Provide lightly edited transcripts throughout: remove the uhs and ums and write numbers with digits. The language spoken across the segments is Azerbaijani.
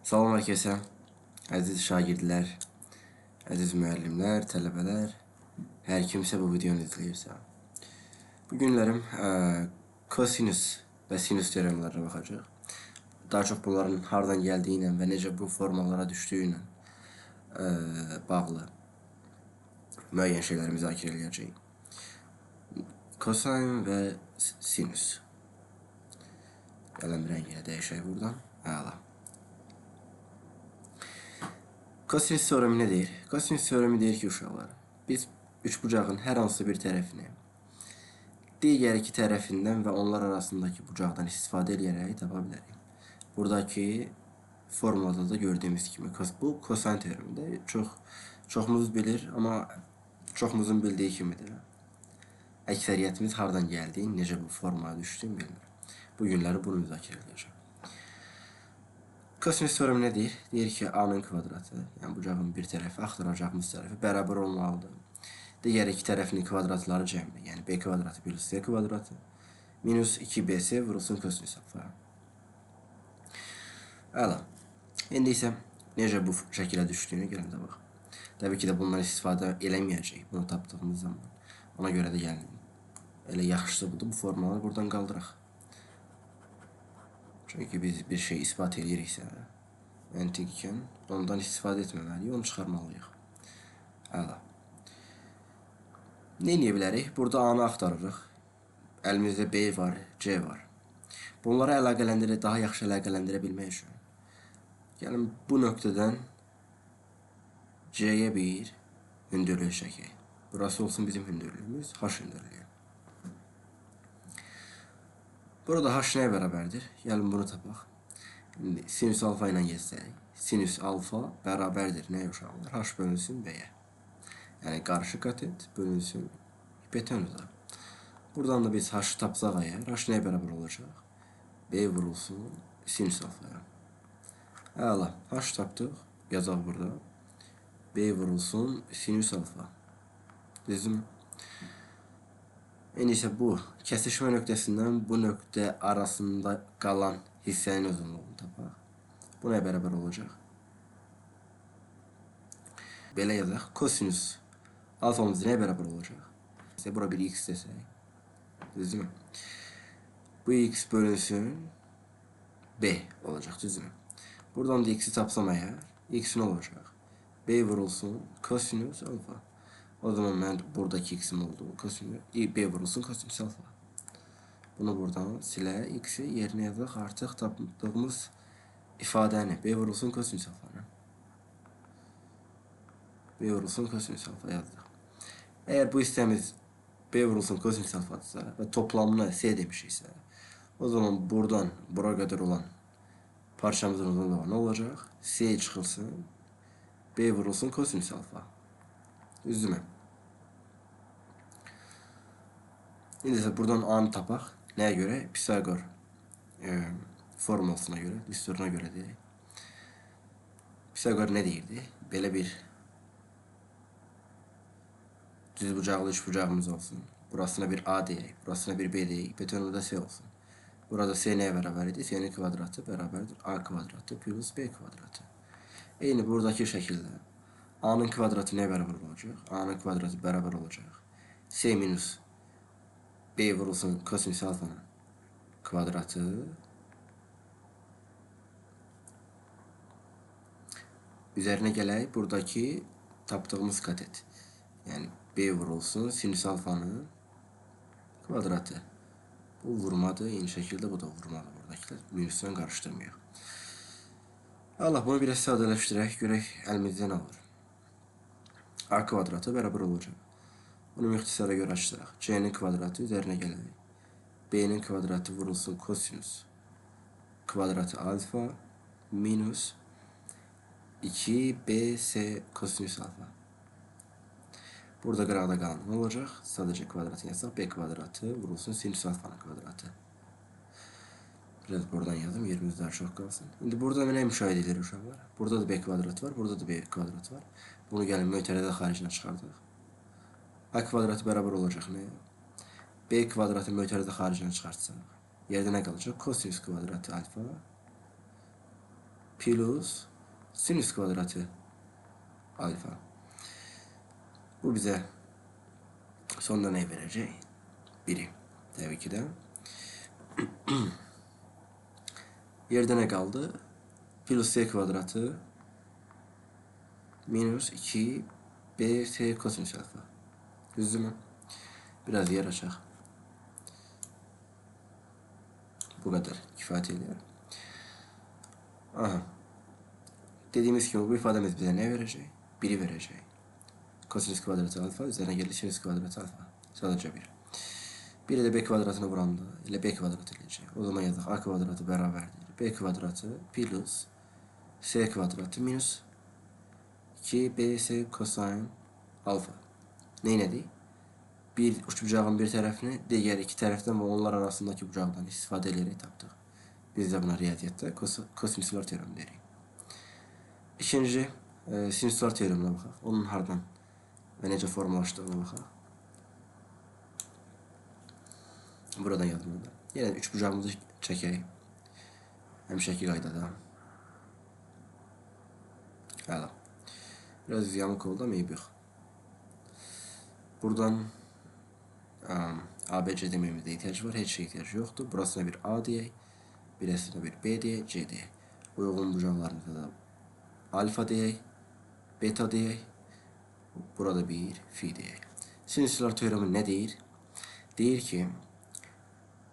Salam hər kəsə, əziz şagirdlər, əziz müəllimlər, tələbələr, hər kimsə bu videonu izləyirsə. Bu günlərim kosinus və sinus teoremlərine baxacaq. Daha çox bunların hardan gəldiyi ilə və necə bu formalara düşdüyü ilə bağlı müəyyən şeyləri müzakirə edəcəyik. Kosin və sinus. Qələm rənginə dəyişək buradan. Əla. Kosinus teoremi ne deyir? Kosinus teoremi deyir ki, uşaqlar, biz üçbucağın hər hansı bir tərəfini digər iki tərəfindən və onlar arasındakı bucaqdan istifadə edərək tapa bilərik. Buradakı formulada da gördüyümüz kimi bu kosin teoremidir. Çoxumuz bilir, amma çoxumuzun bildiyi kimidir. Əksəriyyətimiz hardan gəldiyi, necə bu formaya düşdüyünü bilmir. Bu günləri bunu müzakirə edəcəm. Kosinus teoremi ne deyir? Deyir ki, A-nın kvadratı, yəni bucağın bir tərəfi, axtaracağımız tərəfi bərabər olmalıdır. Digər iki tərəfinin kvadratları cəmi, yəni B kvadratı plus C kvadratı minus 2BC vurulsun kosinus alfa. Əla. İndi isə necə bu şəkilə düşdüyünü gəlin də bax. Təbii ki də bundan istifadə eləməyəcək bunu tapdığımız zaman. Ona görə də gəlin. Elə yaxşısı budur, bu formaları buradan qaldıraq. Çünkü biz bir şey ispat ediriksə, məntiq ikən ondan istifadə etməməliyik, onu çıxarmalıyıq. Əla. Ne edə bilərik? Burada A-nı axtarırıq. Əlimizdə B var, C var. Bunları əlaqələndirə, daha yaxşı əlaqələndirə bilmək üçün. Gəlin bu nöqtədən C-yə bir hündürlük çəkək. Burası olsun bizim hündürlüyümüz, H hündürlüyü. Burada H nəyə bərabərdir? Gəlin bunu tapaq. Şimdi sinüs alfa ilə yazsaq. Sinüs alfa bərabərdir nəyə uşaqlar? H bölünsün B-yə. Yəni qarşı katet bölünsün hipotenuza. Buradan da biz H tapsaq əgər, H nəyə bərabər olacaq? B vurulsun sinüs alfaya. Əla. H tapdıq. Yazaq burada. B vurulsun sinüs alfa. Düzdürmü? En ise bu kesişme nöqtəsindən bu nöqtə arasında qalan hissənin uzunluğunu tapaq. Bu nə bərabər olacaq? Belə yazaq. Kosinüs alfamız nəyə bərabər olacaq? Bura bir x desək. Düzdürmü? Bu x bölünsün B olacaq. Düzdürmü? Buradan da x'i tapsam əgər, x nə olacaq? B vurulsun kosinüs alfa. O zaman ben buradaki x'im oldu. Kosinüs B vurulsun kosinüs alfa. Bunu buradan silə, x'i yerine yazaq. Artıq tapdığımız ifadəni B vurulsun kosinüs alfa. B vurulsun kosinüs alfa yazdıq. Eğer bu hissəmiz B vurulsun kosinüs alfadırsa və toplamına C demişiksə, o zaman buradan bura qədər olan parçamızın uzunluğu nə olacaq? C çıxılsın B vurulsun kosinüs alfa. Düzdürmü? İndi isə buradan A-nı tapaq. Nəyə görə? Pisagor formulasına görə, düsturuna görə deyək. Pisagor nə deyirdi? Belə bir düzbucaqlı üçbucağımız olsun. Burasına bir A deyək, burasına bir B deyək, betonunda C olsun. Burada C nəyə bərabər idi? C'nin kvadratı bərabərdir A kvadratı plus B kvadratı. Eyni buradakı şəkildə A-nın kvadratı nəyə bərabər olacaq? A-nın kvadratı bərabər olacaq C minus B vurulsun kosinüs alfanın kvadratı üzerine gələk buradaki tapdığımız katet. Yani B vurulsun sinüs alfanın kvadratı. Bu vurmadı. Eyni şəkildə bu da vurmadı buradakiler. Minüsdən qarışdırmayaq. Allah bunu biraz sadələşdirək. Görək əlimizdə nə olur. A kvadratı bərabər olacaq. Bunu müxtisara görə açdıraq. C'nin kvadratı üzerine gələk. B'nin kvadratı vurulsun kosinüs kvadratı alfa minus 2BC kosinüs alfa. Burada qıraqda qalan nə olacaq? Sadəcə kvadratı yazsaq. B kvadratı vurulsun sinüs alfanın kvadratı. Biraz buradan yazdım. Yerimiz daha çok kalsın. Şimdi burada nə müşahidə edilir uşaqlar? Burada da B kvadratı var. Burada da B kvadratı var. Bunu gəlin mötərizə xaricinə çıxardıq. A kvadratı bərabər olacaq nəyə? B kvadratı mötərizə xaricinə çıxartsaq. Yerdə nə qalacaq? Kosinüs kvadratı alfa plus sinüs kvadratı alfa. Bu bize sonunda ne verecek? 1'i. Tabii ki de. Yerde ne kaldı? Plus s kvadratı minus 2 b s kosinüs alfa. Düzdü mü? Biraz yer açak. Bu kadar kifayet ediyor. Aha. Dediğimiz gibi bu ifademiz bize ne verecek? 1'i verecek. Kosinüs kvadratı alfa üzerine geldi sinüs kvadratı alfa. Sadece 1. Bir de b kvadratını vuranda ile b kvadratı gelecek. O zaman yazdık a kvadratı beraberdir. B kvadratı plus s kvadratı minus 2bs kosin alfa. Neydi? Bir uç bucağın bir tarafını diğer iki taraftan ve onlar arasındaki bucağdan istifade ederek taptık. Biz de buna riyaziyette kosinüsler teoremi deriz. İkinci sinüsler teoremine bakalım. Onun hardan ve necə formalaştığına bakalım. Buradan yazmalı. Yine üç bucağımızı çəkək. Həmişəki qaydada. Hələ. Biraz yamuk oldu ama iyi bir. Buradan ABC dememizde ihtiyaç var. Hiç ihtiyacı yoktu. Burasına bir A diyək. Burasına bir B diyək. C diyək. Uygun bucaqlarımızda da alfa diyək. Beta diyək. Burada bir fi diyək. Sinüsler teoremi ne deyir? Deyir ki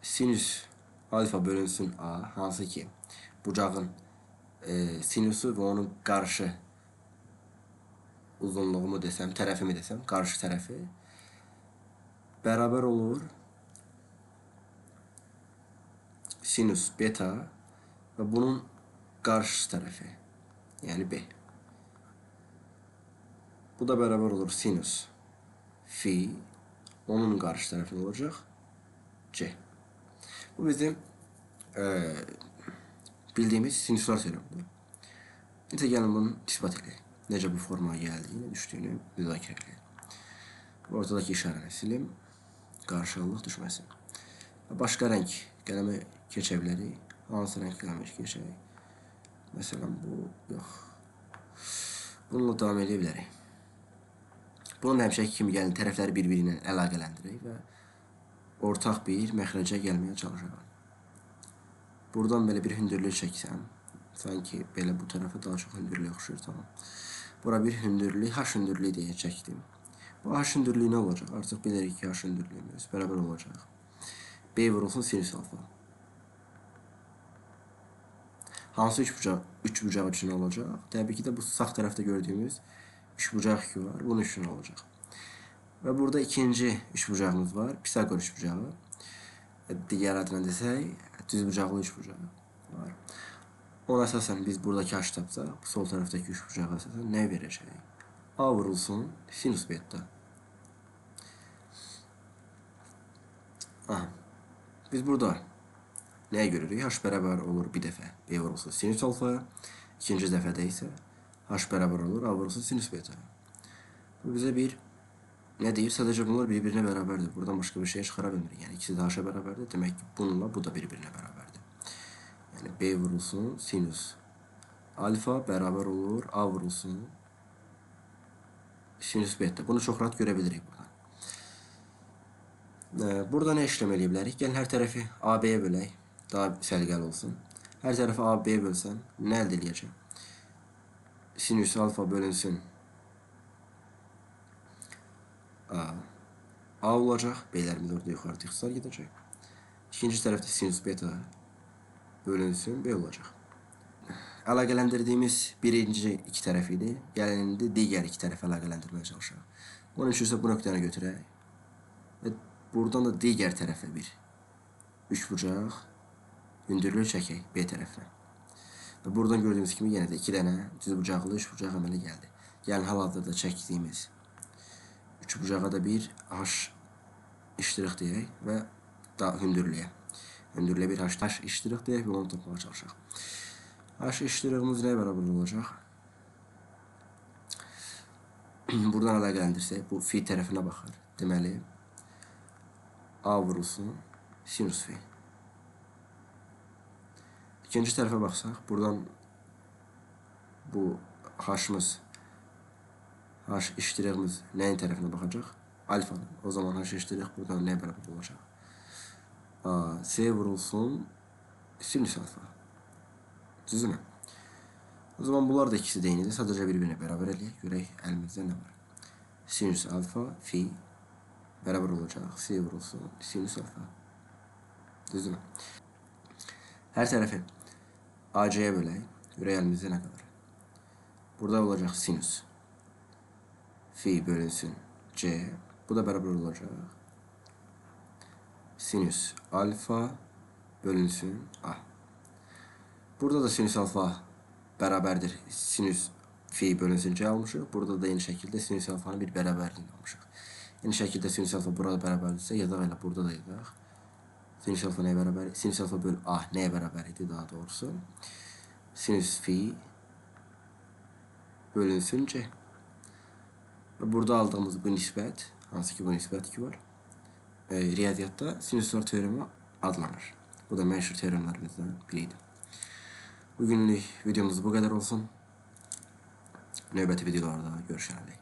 sinüs alfa bölünsün A, hansı ki bucağın sinüsü ve onun karşı uzunluğumu desem, tərəfimi desem, karşı tərəfi beraber olur sinüs beta ve bunun karşı tarafı yani B. Bu da beraber olur sinüs fi, onun karşı tarafı olacak C. Bu bizim bildiğimiz sinüsler teoremidir. Neyse gelin bunun ispat edelim. Nece bu formaya geldiğini, düştüğünü müzakere edelim. Ortadaki işarəni silim, qarşılıq düşməsin. Başqa rəng qələmə keçə bilərik. Hansı rəng qələmə keçək? Məsələn bu, yox. Bununla davam edə bilərik. Bunun həmişəki kimi gəlin tərəfləri bir-birinə əlaqələndirək və ortaq bir məxrəcə gəlməyə çalışaq. Buradan belə bir hündürlük çəksəm, sanki belə bu tərəfə daha çox hündürlük oxşuyur, tamam. Bura bir hündürlük, h hündürlüyü deyə çəkdim. Bu h hündürlüyü ne olacak? Artık bilirik ki h hündürlüğümüz beraber olacak. B vurulsun sinüs alfa. Hansı üç bucaq üçün olacak? Tabii ki de bu sağ tarafta gördüğümüz üç bucaq ki var. Bunun üçün olacak. Ve burada ikinci üç bucağımız var. Pisagor üç bucağı. Diğer adına desək, düz bucaqlı üç bucağı var. Ona əsasən biz buradaki h tapsaq, sol taraftaki üç bucağı əsasən ne verəcək? A vurulsun sinüs beta. Aha. Biz burada neye görürük? H beraber olur bir defa B vurulsun sinüs alfa. İkinci defede ise H beraber olur A vurulsun sinüs beta. Bu bize bir ne deyir? Sadece bunlar birbirine beraberdir. Buradan başka bir şey çıkarabilir. Yani ikisi de H'a beraberdir. Demek ki bununla bu da birbirine beraberdir. Yani B vurulsun sinüs alfa beraber olur A vurulsun sinüs beta. Bunu çok rahat görebiliriz buradan. Burada ne işlem edebiliriz? Gelin her tarafı AB'ye bölək. Daha səlqəli olsun. Her tarafı AB'ye bölsəm ne elde edəcəm? Sinüs alfa bölünsün A olacaq. B'lərimiz orada yuxarı ixtisar gedəcək. İkinci tərəfdə sinüs beta bölünsün B olacaq. Əlaqələndirdiyimiz birinci iki tərəf idi. Gəlin indi digər iki tərəfi əlaqələndirməyə çalışaq. Bunun üçün isə bu nöqtəni götürək. Və buradan da digər tərəfə bir üç bucaq hündürlük çəkək B tərəfinə. Və buradan gördüyümüz kimi yenə də iki dənə düz bucaqlı üç bucaq əmələ gəldi. Yəni hal-hazırda çəkdiyimiz üç bucağa da bir h iştirak deyək və daha hündürlüyə. Hündürlüyə bir h iştirak deyək və onu tapmağa çalışaq. H iştirağımız nəyə bərabər olacaq? Buradan əlaqələndirsək bu fi tərəfinə baxar. Deməli A vurulsun sinüs fi. İkinci tərəfə baxsaq, buradan bu h'ımız h iştirimiz neyin tarafına bakacak? Alfanın. O zaman h iştirik buradan neye beraber olacak? A, S vurulsun sinüs alfa. Düzdürmü? O zaman bunlar da ikisi de eynidir. Sadece birbirine beraber eləyək. Görək elimizde ne var? Sinüs alfa fi beraber olacak. S vurulsun sinüs alfa. Düzdürmü? Her tarafı AC'ye bölək. Görək elimizde ne kadar? Burada olacak sinüs. Fi bölünsün C. Bu da beraber olacak. Sinüs alfa bölünsün A. Burada da sinüs alfa beraberdir. Sinüs fi bölünsün C almışıq. Burada da eyni şekilde sinüs alfanın bir beraberliğini almışıq. Eyni şekilde sinüs alfa burada beraberdirsə yazaq elə burada da yazaq. Sinüs alfa neye beraber? Sinüs alfa bölü A neye beraber idi daha doğrusu? Sinüs fi bölünsün C. Ve burada aldığımız bu nisbət, hansı ki bu nisbət 2 var, riyaziyyatda sinüslər teoremi adlanır. Bu da məşhur teoremlərimizdən biriydi. Bugünlük videomuz bu kadar olsun. Növbəti videolarda görüşənədək.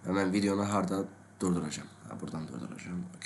Və mən videonu harda durduracağım. Buradan durduracağım. Okay.